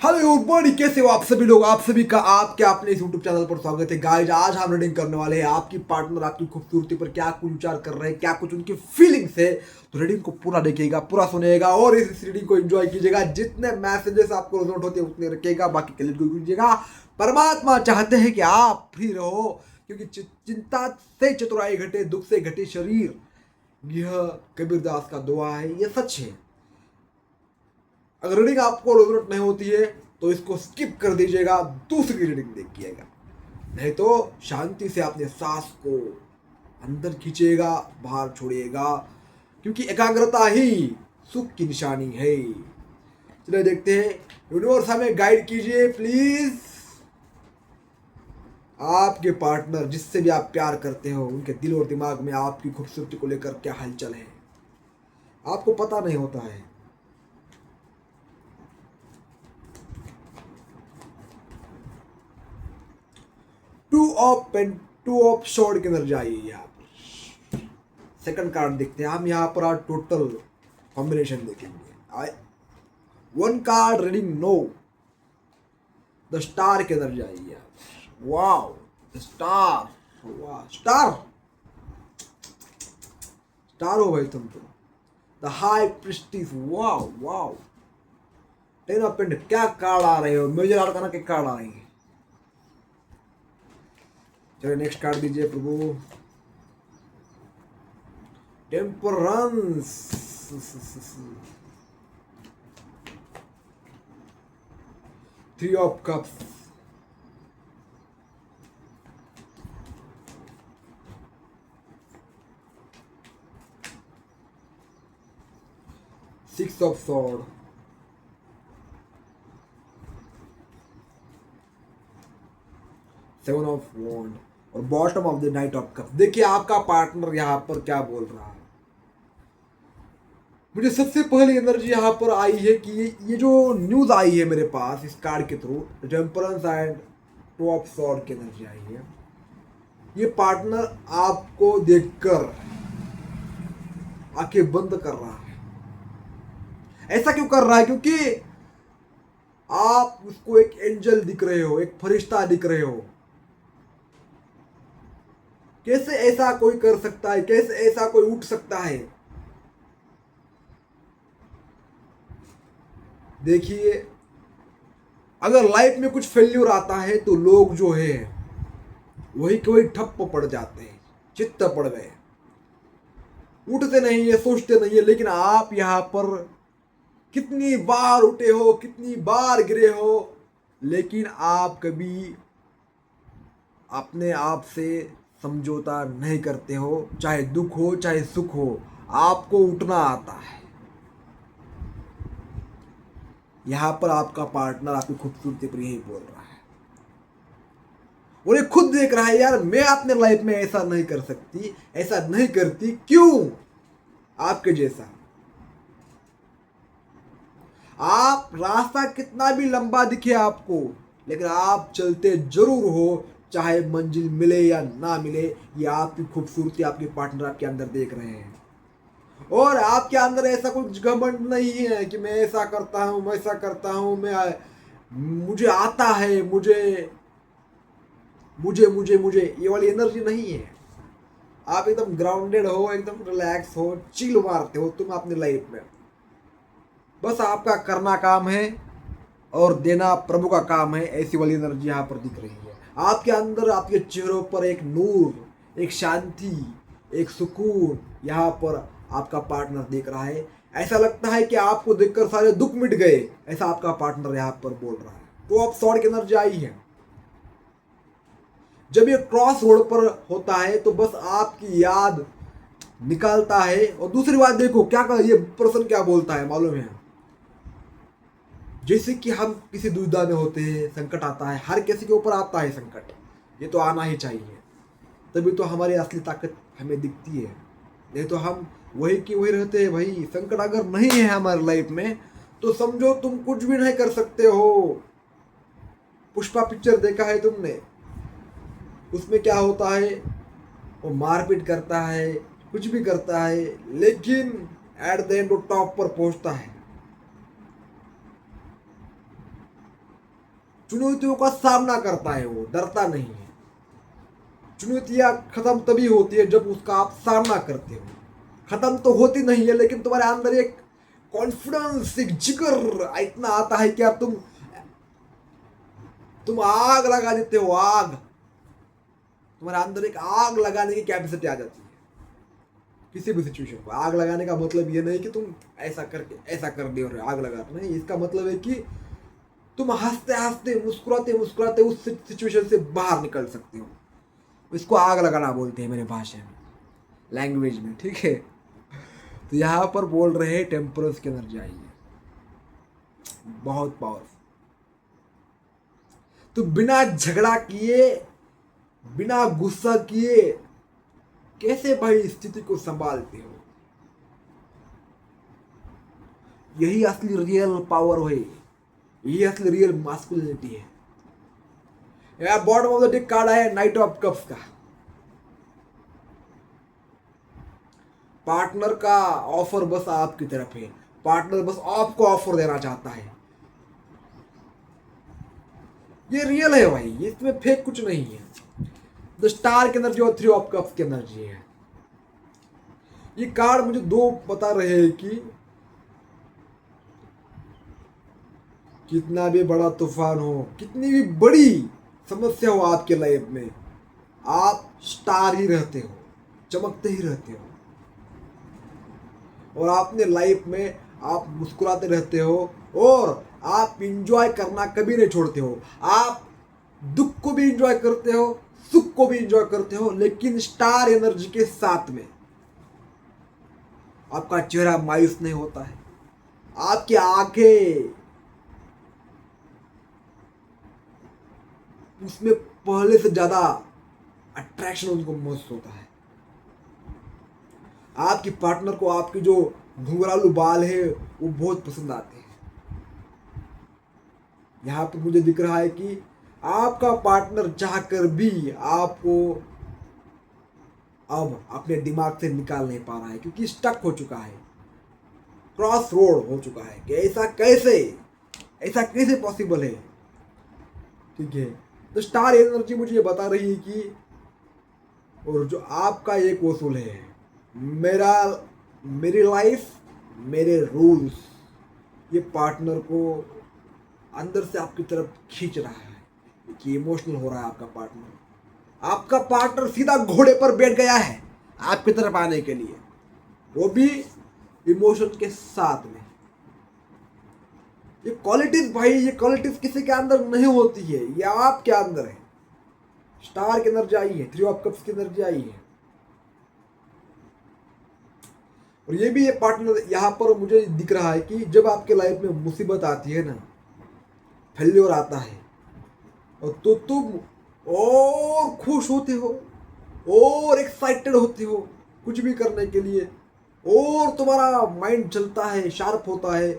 Hello everybody, कैसे हो आप सभी लोग। आप सभी का आपके अपने इस यूट्यूब चैनल पर स्वागत है। गाइस, आज हम रीडिंग करने वाले हैं आपकी पार्टनर आपकी खूबसूरती पर क्या कुछ विचार कर रहे हैं, क्या कुछ उनकी फीलिंग्स है। तो रीडिंग को पूरा देखिएगा, पूरा सुनिएगा और इस रीडिंग को एंजॉय कीजिएगा। जितने मैसेजेस आपको रिजोनेट होते हैं उतने रखिएगा, बाकी क्लिक कीजिएगा। परमात्मा चाहते हैं कि आप फ्री रहो, क्योंकि चिंता से चतुराई घटे, दुख से घटे शरीर। यह कबीरदास का दुआ है, यह सच है। अगर रीडिंग आपको जरूरत नहीं होती है तो इसको स्किप कर दीजिएगा, दूसरी रीडिंग देखिएगा। नहीं तो शांति से अपने सांस को अंदर खींचिएगा, बाहर छोड़िएगा, क्योंकि एकाग्रता ही सुख की निशानी है। चलिए देखते हैं। यूनिवर्स हमें गाइड कीजिए प्लीज। आपके पार्टनर जिससे भी आप प्यार करते हो, उनके दिल और दिमाग में आपकी खूबसूरती को लेकर क्या हलचल है, आपको पता नहीं होता है। टू ऑफ शॉर्ट के अंदर जाइए। यहाँ पर सेकंड कार्ड देखते हैं हम। यहाँ पर आज टोटल कॉम्बिनेशन देखेंगे। One card reading no. The star के अंदर जाइए। Wow, the star. वाह, स्टार स्टार हो भाई तुम तो। The high priestess. Wow wow. Ten of pent. क्या कार्ड आ रहे हो, मेजर आर्काना के कार्ड आ रहे हैं। चलिए नेक्स्ट कार्ड दीजिए प्रभु। Temperance. Three of cups. Six of sword. Seven of wand और bottom of the knight of cups. देखिए आपका पार्टनर यहाँ पर क्या बोल रहा है। मुझे सबसे पहली एनर्जी यहाँ पर आई है कि ये जो न्यूज आई है मेरे पास इस कार्ड के through, temperance and two of sword की एनर्जी आई है। ये पार्टनर आपको देखकर आंखें बंद कर रहा है। ऐसा क्यों कर रहा है? क्योंकि आप उसको एक एंजल दिख रहे हो, एक फरिश्ता दिख रहे हो। कैसे ऐसा कोई कर सकता है, कैसे ऐसा कोई उठ सकता है। देखिए, अगर लाइफ में कुछ फेल्यूर आता है तो लोग जो है वही कोई ठप्प पड़ जाते हैं, चित्त पड़ गए, उठते नहीं है, सोचते नहीं है। लेकिन आप यहां पर कितनी बार उठे हो, कितनी बार गिरे हो, लेकिन आप कभी अपने आप से समझौता नहीं करते हो। चाहे दुख हो चाहे सुख हो, आपको उठना आता है। यहां पर आपका पार्टनर आपकी खूबसूरती पर यही बोल रहा है और ये खुद देख रहा है, यार मैं अपने लाइफ में ऐसा नहीं कर सकती, ऐसा नहीं करती। क्यों? आपके जैसा। आप रास्ता कितना भी लंबा दिखे आपको, लेकिन आप चलते जरूर हो, चाहे मंजिल मिले या ना मिले। ये आपकी खूबसूरती आपके पार्टनर आपके अंदर देख रहे हैं। और आपके अंदर ऐसा कुछ घमंड नहीं है कि मैं ऐसा करता हूं, मैं ऐसा करता हूं, मुझे आता है, मुझे मुझे मुझे मुझे ये वाली एनर्जी नहीं है। आप एकदम ग्राउंडेड हो, एकदम रिलैक्स हो, चिल मारते हो तुम अपनी लाइफ में। बस आपका करना काम है और देना प्रभु का काम है। ऐसी वाली एनर्जी यहाँ पर दिख रही है आपके अंदर। आपके चेहरों पर एक नूर, एक शांति, एक सुकून यहाँ पर आपका पार्टनर देख रहा है। ऐसा लगता है कि आपको देखकर सारे दुख मिट गए, ऐसा आपका पार्टनर यहाँ पर बोल रहा है। तो आप सॉर्ड की एनर्जी आई है। जब ये क्रॉस रोड पर होता है तो बस आपकी याद निकालता है। और दूसरी बात देखो क्या कर ये पर्सन क्या बोलता है मालूम है? जैसे कि हम किसी दुविधा में होते हैं, संकट आता है, हर किसी के ऊपर आता है संकट, ये तो आना ही चाहिए, तभी तो हमारी असली ताकत हमें दिखती है। नहीं तो हम वही की वही रहते हैं भाई। संकट अगर नहीं है हमारी लाइफ में तो समझो तुम कुछ भी नहीं कर सकते हो। पुष्पा पिक्चर देखा है तुमने? उसमें क्या होता है, वो मारपीट करता है, कुछ भी करता है, लेकिन एट द एंड वो टॉप पर पहुंचता है। चुनौतियों का सामना करता है, वो डरता नहीं है। चुनौतियां खत्म तभी होती है जब उसका आप सामना करते हो। खत्म तो होती नहीं है, लेकिन तुम्हारे अंदर एक कॉन्फिडेंस, एक जिगर इतना आता है कि अब तुम आग लगा देते हो। आग, तुम्हारे अंदर एक आग लगाने की कैपेसिटी आ जाती है किसी भी सिचुएशन को। आग लगाने का मतलब ये नहीं कि तुम ऐसा करके ऐसा कर दियो और आग लगा, नहीं। इसका मतलब है कि तुम हंसते हंसते मुस्कुराते मुस्कुराते उस सिचुएशन से बाहर निकल सकते हो। इसको आग लगाना बोलते हैं मेरे भाषा में, लैंग्वेज में, ठीक है। तो यहाँ पर बोल रहे हैं टेम्परेंस की एनर्जी आई है, बहुत पावरफुल। तो बिना झगड़ा किए, बिना गुस्सा किए कैसे भाई स्थिति को संभालते हो? यही असली रियल पावर है, यही असली रियल मास्कुलिनिटी है। यार bottom of the deck card है नाइट ऑफ कप्स का। पार्टनर का ऑफर बस आपकी तरफ है, पार्टनर बस आपको ऑफर देना चाहता है। ये रियल है भाई, इसमें फेक कुछ नहीं है। द स्टार की एनर्जी और थ्री ऑफ कप्स की एनर्जी है। ये कार्ड मुझे दो बता रहे हैं कि कितना भी बड़ा तूफान हो, कितनी भी बड़ी समस्या हो आपके लाइफ में, आप स्टार ही रहते हो, चमकते ही रहते हो। और अपने लाइफ में आप मुस्कुराते रहते हो और आप इंजॉय करना कभी नहीं छोड़ते हो। आप दुख को भी इंजॉय करते हो, सुख को भी इंजॉय करते हो, लेकिन स्टार एनर्जी के साथ में। आपका चेहरा मायूस नहीं होता है, आपकी आंखें उसमें पहले से ज्यादा अट्रैक्शन उनको महसूस होता है। आपकी पार्टनर को आपके जो घुंघरालू बाल है वो बहुत पसंद आते हैं। यहाँ पर मुझे दिख रहा है कि आपका पार्टनर चाहकर भी आपको अब अपने दिमाग से निकाल नहीं पा रहा है, क्योंकि स्टक हो चुका है, क्रॉस रोड हो चुका है कि ऐसा कैसे पॉसिबल है, ठीक है। तो स्टार एनर्जी मुझे ये बता रही है कि और जो आपका एक वसूल है, मेरी लाइफ मेरे रूल्स, ये पार्टनर को अंदर से आपकी तरफ खींच रहा है कि इमोशनल हो रहा है आपका पार्टनर सीधा घोड़े पर बैठ गया है आपकी तरफ आने के लिए, वो भी इमोशन के साथ में। ये क्वालिटीज भाई, ये क्वालिटीज किसी के अंदर नहीं होती है, ये आपके अंदर है। स्टार की एनर्जी आई है, थ्री ऑफ कप्स की एनर्जी आई है। और ये भी ये पार्टनर यहाँ पर मुझे दिख रहा है कि जब आपके लाइफ में मुसीबत आती है ना, फेल्योर आता है, और तो तुम और खुश होते हो और एक्साइटेड होते हो कुछ भी करने के लिए, और तुम्हारा माइंड चलता है, शार्प होता है,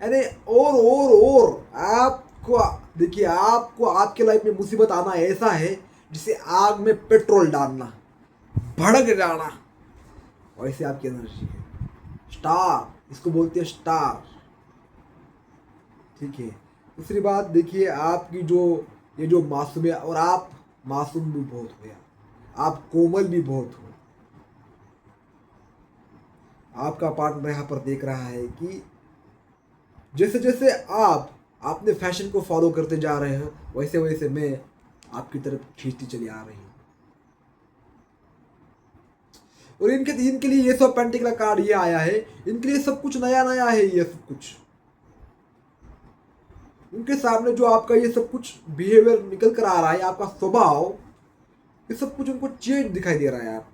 यानी और आपको देखिए, आपको आपके लाइफ में मुसीबत आना ऐसा है जिसे आग में पेट्रोल डालना, भड़क जाना, वैसे आपकी एनर्जी है। स्टार, इसको बोलते हैं स्टार, ठीक है। दूसरी बात देखिए, आपकी जो ये जो मासूम है, और आप मासूम भी बहुत हो यार, आप कोमल भी बहुत हो। आपका पार्टनर यहाँ पर देख रहा है कि जैसे जैसे आप अपने फैशन को फॉलो करते जा रहे हैं, वैसे वैसे मैं आपकी तरफ खींचती चली आ रही हूँ। और इनके लिए ये सब पेंटिकल का कार्ड ये आया है, इनके लिए सब कुछ नया नया है। ये सब कुछ उनके सामने जो आपका ये सब कुछ बिहेवियर निकल कर आ रहा है, आपका स्वभाव, ये सब कुछ उनको चेंज दिखाई दे रहा है आप।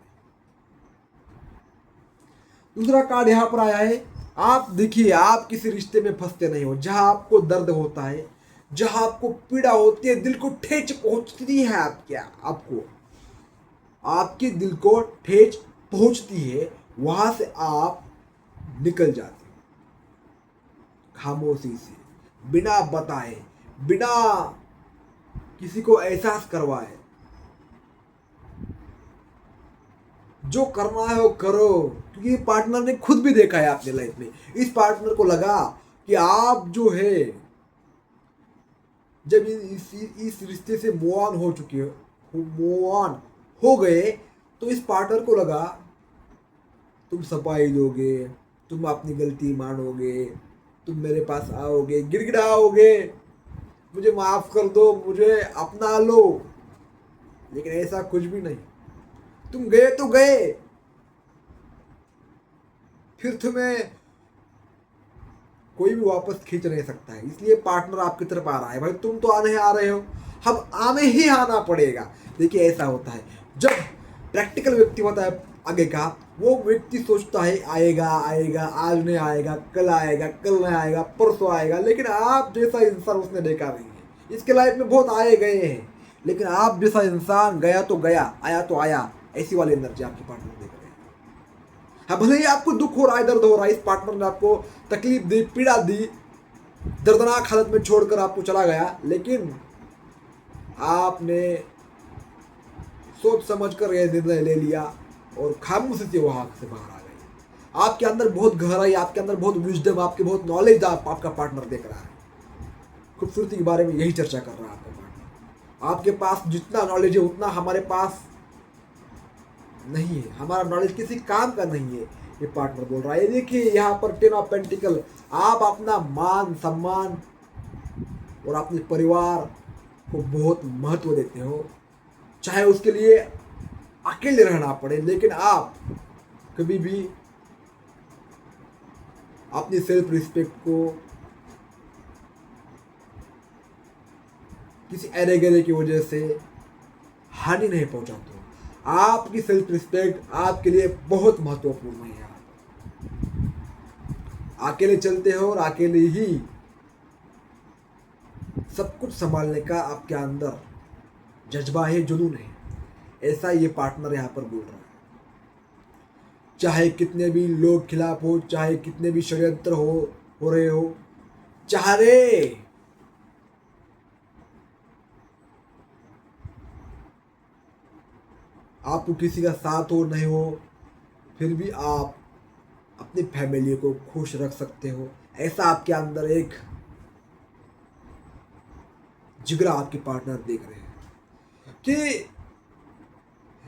दूसरा कार्ड यहाँ पर आया है, आप देखिए, आप किसी रिश्ते में फंसते नहीं हो जहां आपको दर्द होता है, जहां आपको पीड़ा होती है, दिल को ठेच पहुंचती है आपको आपके दिल को ठेच पहुंचती है, वहां से आप निकल जाते हो खामोशी से, बिना बताए, बिना किसी को एहसास करवाए। जो करना है वो करो, क्योंकि पार्टनर ने खुद भी देखा है अपने लाइफ में। इस पार्टनर को लगा कि आप जो है जब इस रिश्ते से मूव ऑन हो गए, तो इस पार्टनर को लगा तुम सफाई दोगे, तुम अपनी गलती मानोगे, तुम मेरे पास आओगे, गिड़गिड़ाओगे, मुझे माफ कर दो, मुझे अपना लो। लेकिन ऐसा कुछ भी नहीं। तुम गए तो गए, फिर तुम्हें कोई भी वापस खींच नहीं सकता है। इसलिए पार्टनर आपकी तरफ आ रहा है। भाई तुम तो आने आ रहे हो, अब आने ही आना पड़ेगा। देखिए ऐसा होता है, जब प्रैक्टिकल व्यक्ति होता है आगे का, वो व्यक्ति सोचता है आएगा आएगा, आज नहीं आएगा, कल आएगा, कल नहीं आएगा, परसों आएगा। लेकिन आप जैसा इंसान उसने देखा नहीं है। इसके लाइफ में बहुत आए गए हैं, लेकिन आप जैसा इंसान गया तो गया, आया तो आया। ऐसी वाली एनर्जी आपके पार्टनर देख रहे हैं। हाँ, भले ही आपको दुख हो रहा है, दर्द हो रहा है, इस पार्टनर ने आपको तकलीफ दी, पीड़ा दी, दर्दनाक हालत में छोड़कर आपको चला गया, लेकिन आपने सोच समझ कर यह निर्णय ले लिया और खामोशी से वहां से बाहर आ गए। आपके अंदर बहुत गहराई, आपके अंदर बहुत विजडम, आपके बहुत नॉलेज आपका पार्टनर देख रहा है। खूबसूरती के बारे में यही चर्चा कर रहा है आपका पार्टनर। आपके पास जितना नॉलेज है उतना हमारे पास नहीं है। हमारा नॉलेज किसी काम का नहीं है, ये पार्टनर बोल रहा है। देखिए यहाँ पर 10 ऑफ पेंटिकल, आप अपना मान सम्मान और अपने परिवार को बहुत महत्व देते हो, चाहे उसके लिए अकेले रहना पड़े। लेकिन आप कभी भी अपनी सेल्फ रिस्पेक्ट को किसी अरे गरे की वजह से हानि नहीं पहुंचाते हो। आपकी सेल्फ रिस्पेक्ट आपके लिए बहुत महत्वपूर्ण है। आप अकेले चलते हो और अकेले ही सब कुछ संभालने का आपके अंदर जज्बा है, जुनून है। ऐसा ये पार्टनर यहाँ पर बोल रहा है। चाहे कितने भी लोग खिलाफ हो, चाहे कितने भी षड्यंत्र हो रहे हो, चाहे आपको किसी का साथ हो नहीं हो, फिर भी आप अपनी फैमिली को खुश रख सकते हो। ऐसा आपके अंदर एक जिगरा आपके पार्टनर देख रहे हैं कि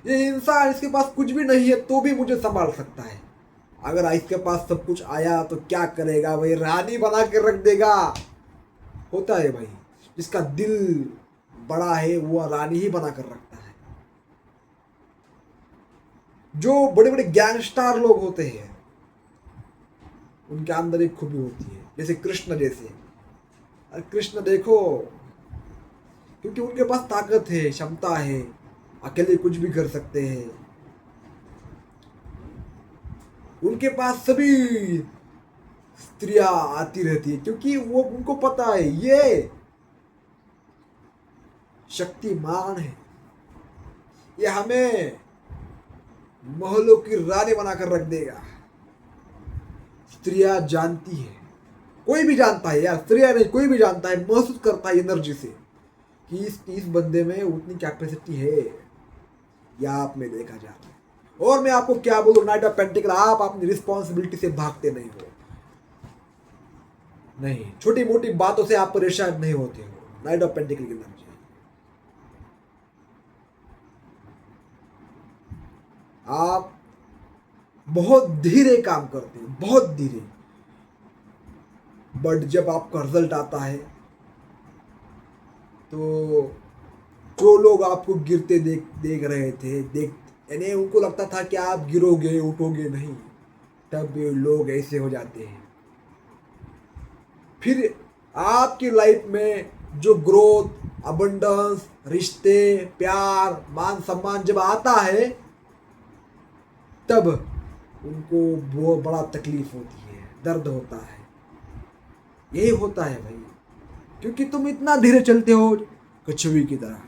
ये इंसान, इसके पास कुछ भी नहीं है तो भी मुझे संभाल सकता है। अगर इसके पास सब कुछ आया तो क्या करेगा, वही रानी बना के रख देगा। होता है भाई, जिसका दिल बड़ा है वो रानी ही बना कर रखता है। जो बड़े बड़े गैंगस्टर लोग होते हैं उनके अंदर एक खूबी होती है, जैसे कृष्ण जैसे। और कृष्ण देखो, क्योंकि उनके पास ताकत है, क्षमता है, अकेले कुछ भी कर सकते हैं। उनके पास सभी स्त्रियां आती रहती है, क्योंकि वो उनको पता है ये शक्तिमान है, ये हमें महलों की रानी बनाकर रख देगा। स्त्रियां जानती है, कोई भी जानता है यार, स्त्रियां नहीं कोई भी जानता है, महसूस करता है एनर्जी से कि इस बंदे में उतनी कैपेसिटी है, या आप में देखा जा रहा है। और मैं आपको क्या बोलूं, नाइट ऑफ पेंटिकल, आप अपनी रिस्पॉन्सिबिलिटी से भागते नहीं हो, नहीं छोटी मोटी बातों से आप परेशान नहीं होते हो। नाइट ऑफ पेंटिकल की एनर्जी, आप बहुत धीरे काम करते हैं, बहुत धीरे, बट जब आपका रिजल्ट आता है तो जो लोग आपको गिरते देख रहे थे, यानी उनको लगता था कि आप गिरोगे उठोगे नहीं, तब लोग ऐसे हो जाते हैं। फिर आपकी लाइफ में जो ग्रोथ, अबंडेंस, रिश्ते, प्यार, मान सम्मान जब आता है, तब उनको बहुत बड़ा तकलीफ होती है, दर्द होता है। यही होता है भाई, क्योंकि तुम इतना धीरे चलते हो कछुए की तरह,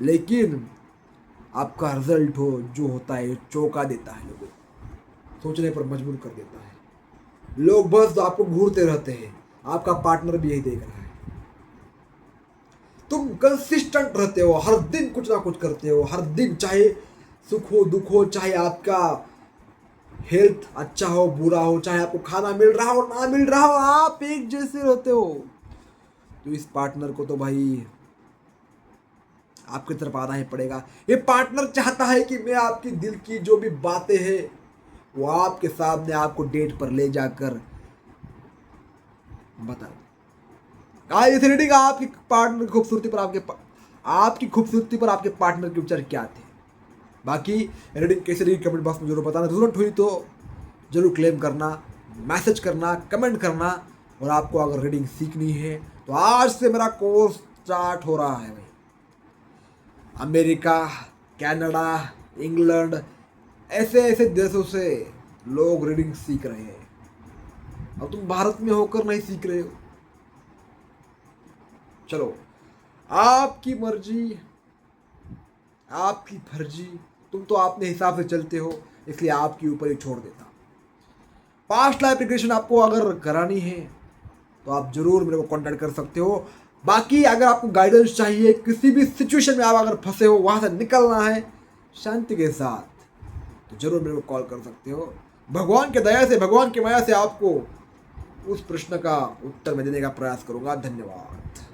लेकिन आपका रिजल्ट हो जो होता है चौंका देता है, लोगों को सोचने पर मजबूर कर देता है। लोग बस आपको घूरते रहते हैं, आपका पार्टनर भी यही देख रहा है। तुम कंसिस्टेंट रहते हो, हर दिन कुछ ना कुछ करते हो, हर दिन, चाहे सुख हो दुख हो, चाहे आपका हेल्थ अच्छा हो बुरा हो, चाहे आपको खाना मिल रहा हो ना मिल रहा हो, आप एक जैसे रहते हो। तो इस पार्टनर को तो भाई आपकी तरफ आना ही पड़ेगा। ये पार्टनर चाहता है कि मैं आपकी दिल की जो भी बातें हैं वो आपके सामने आपको डेट पर ले जाकर बताऊं। आज इस रीडिंग आपकी पार्टनर की खूबसूरती पर आपकी खूबसूरती पर आपके पार्टनर के विचार क्या थे। बाकी रीडिंग कैसे रही कमेंट बॉक्स में जरूर बताना। जरूरत हुई तो जरूर क्लेम करना, मैसेज करना, कमेंट करना। और आपको अगर रीडिंग सीखनी है तो आज से मेरा कोर्स स्टार्ट हो रहा है भाई। अमेरिका, कनाडा, इंग्लैंड ऐसे ऐसे देशों से लोग रीडिंग सीख रहे हैं और तुम भारत में होकर नहीं सीख रहे हो। चलो, आपकी मर्जी, आपकी फर्जी, तुम तो अपने हिसाब से चलते हो, इसलिए आपके ऊपर ही छोड़ देता। पास्ट लाइफ रिग्रेशन आपको अगर करानी है तो आप जरूर मेरे को कांटेक्ट कर सकते हो। बाकी अगर आपको गाइडेंस चाहिए, किसी भी सिचुएशन में आप अगर फंसे हो, वहां से निकलना है शांति के साथ, तो जरूर मेरे को कॉल कर सकते हो। भगवान के दया से, भगवान की माया से आपको उस प्रश्न का उत्तर मैं देने का प्रयास करूंगा। धन्यवाद।